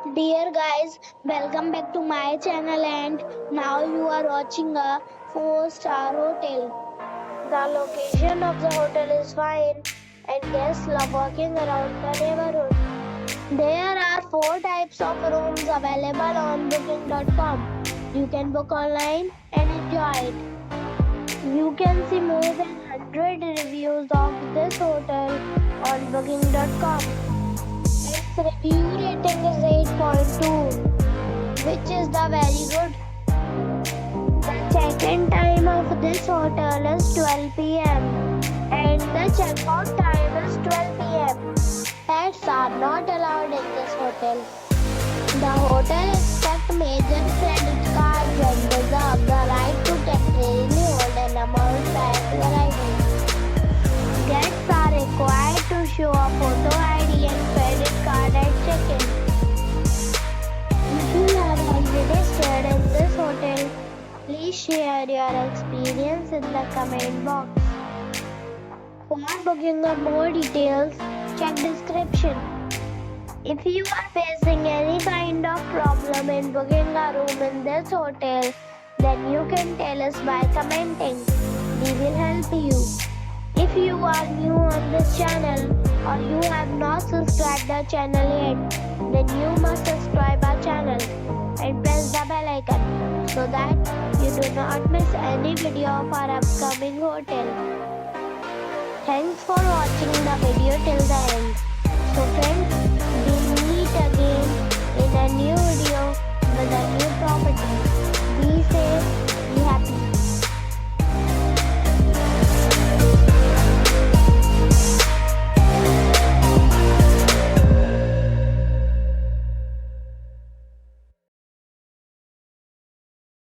Dear guys, welcome back to my channel and now you are watching a 4-star hotel. The location of the hotel is fine and guests love walking around the neighborhood. There are 4 types of rooms available on booking.com. You can book online and enjoy it. You can see more than 100 reviews of this hotel on booking.com. Its review rating is 8.2, which is the very good. The check-in time of this hotel is 12 p.m. and the check-out time is 12 p.m. Pets are not allowed in this hotel. The hotel accepts major credit cards and reserves the right to temporarily hold an amount prior to arrival. Guests are required to show a photo ID and credit card at check-in. If you have already stayed in this hotel, please share your experience in the comment box. For booking or more details, check description. If you are facing any kind of problem in booking a room in this hotel, then you can tell us by commenting. We will help you. If you are new on this channel or you have not subscribed the channel yet, then you must subscribe our channel and press the bell icon so that you do not miss any video of our upcoming hotel. Thanks for watching the video till the end. So friends,